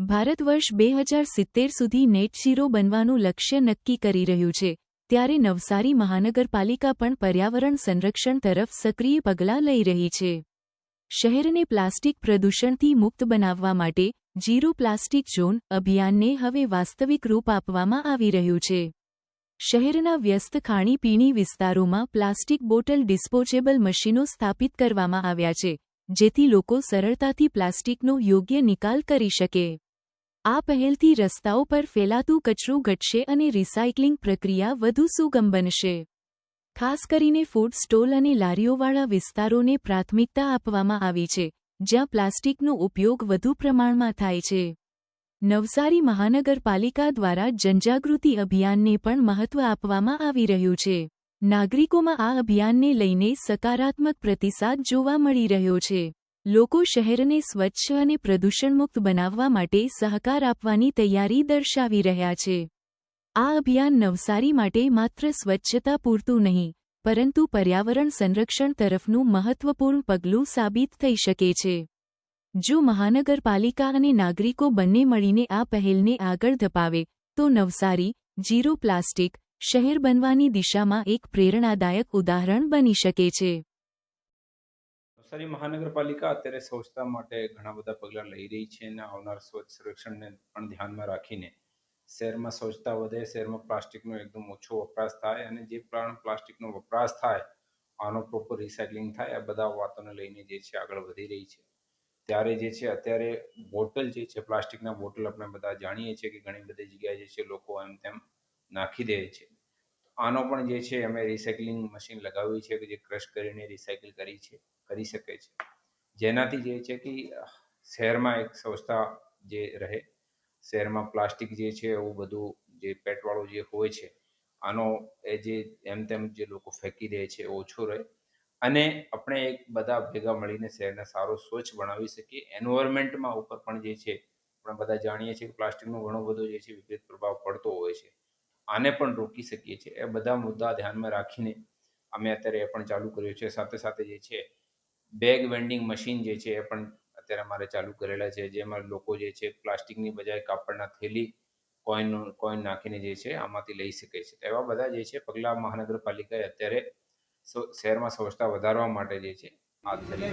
ભારત વર્ષ 2070 સુધી net zero બનવાનું લક્ષ્ય નક્કી કરી રહ્યું છે, ત્યારે નવસારી મહાનગરપાલિકા પણ પર્યાવરણ સંરક્ષણ તરફ સક્રિય પગલાં લઈ રહી છે. શહેરને પ્લાસ્ટિક પ્રદૂષણથી મુક્ત બનાવવા માટે ઝીરો પ્લાસ્ટિક ઝોન અભિયાનને હવે વાસ્તવિક રૂપ આપવામાં આવી રહ્યું છે. શહેરના વ્યસ્ત ખાણીપીણી વિસ્તારોમાં પ્લાસ્ટિક બોટલ ડિસ્પોઝેબલ મશીનો સ્થાપિત કરવામાં આવ્યા છે, જેથી લોકો સરળતાથી પ્લાસ્ટિકનો યોગ્ય નિકાલ કરી શકે. આ પહેલથી રસ્તાઓ પર ફેલાતું કચરું ઘટશે અને રિસાયક્લિંગ પ્રક્રિયા વધુ સુગમ બનશે. ખાસ કરીને ફૂડ સ્ટોલ અને લારીઓવાળા વિસ્તારોને પ્રાથમિકતા આપવામાં આવી છે, જ્યાં પ્લાસ્ટિકનો ઉપયોગ વધુ પ્રમાણમાં થાય છે. નવસારી મહાનગરપાલિકા દ્વારા જનજાગૃતિ અભિયાનને પણ મહત્વ આપવામાં આવી રહ્યું છે. નાગરિકોમાં આ અભિયાનને લઈને સકારાત્મક પ્રતિસાદ જોવા મળી રહ્યો છે. લોકો શહેરને સ્વચ્છ અને પ્રદૂષણમુક્ત બનાવવા માટે સહકાર આપવાની તૈયારી દર્શાવી રહ્યા છે. આ અભિયાન નવસારી માટે માત્ર સ્વચ્છતા પૂરતું નહીં, પરંતુ પર્યાવરણ સંરક્ષણ તરફનું મહત્વપૂર્ણ પગલું સાબિત થઈ શકે છે. જો મહાનગરપાલિકા અને નાગરિકો બંને મળીને આ પહેલને આગળ ધપાવે, તો નવસારી ઝીરો પ્લાસ્ટિક શહેર બનવાની દિશામાં એક પ્રેરણાદાયક ઉદાહરણ બની શકે છે. નવસારી મહાનગરપાલિકા અત્યારે સ્વચ્છતા માટે ઘણા બધા પગલાં લઈ રહી છે અને આવનાર સ્વચ્છ સર્વેક્ષણને પણ ધ્યાનમાં રાખીને શહેરમાં સ્વચ્છતા વધે, શહેરમાં પ્લાસ્ટિકનો એકદમ ઓછો વપરાશ થાય અને જે પણ પ્લાસ્ટિકનો વપરાશ થાય આનો પ્રોપર રિસાયકલિંગ થાય, આ બધા વાતોને લઈને જે છે આગળ વધી રહી છે. ત્યારે જે છે અત્યારે બોટલ જે છે પ્લાસ્ટિકના બોટલ આપણે બધા જાણીએ છીએ કે ઘણી બધી જગ્યાએ જે છે લોકો એમ તેમ નાખી દે છે. આનો પણ જે છે અમે રિસાયકલિંગ મશીન લગાવ્યું છે કે જે ક્રશ કરીને રિસાયકલ કરી શકે છે, જેનાથી જે છે કે શહેરમાં એક સ્વચ્છતા જે રહે, શહેરમાં પ્લાસ્ટિક જે છે એવું બધું જે પેટવાળું જે હોય છે આનો એ જે એમ તેમ જે લોકો ફેંકી દે છે ઓછું રહે અને આપણે એક બધા ભેગા મળીને શહેરને સારો સ્વચ્છ બનાવી શકીએ. એન્વાયરમેન્ટમાં ઉપર પણ જે છે આપણે બધા જાણીએ છીએ કે પ્લાસ્ટિકનો ઘણો બધો જે છે વિપરીત પ્રભાવ પડતો હોય છે. આને પણ રોકી શકીએ છીએ. એ બધા મુદ્દા ધ્યાનમાં રાખીને અમે અત્યારે એ પણ ચાલુ કર્યું છે. સાથે સાથે જે છે બેગ વેન્ડિંગ મશીન જે છે એ પણ અત્યારે અમારે ચાલુ કરેલા છે, જેમાં લોકો જે છે પ્લાસ્ટિકની બજાય કાપડના થેલી કોઈન નાખીને જે છે આમાંથી લઈ શકે છે. એવા બધા જે છે પગલાં મહાનગરપાલિકાએ અત્યારે શહેરમાં સ્વચ્છતા વધારવા માટે જે છે હાથ ધરી.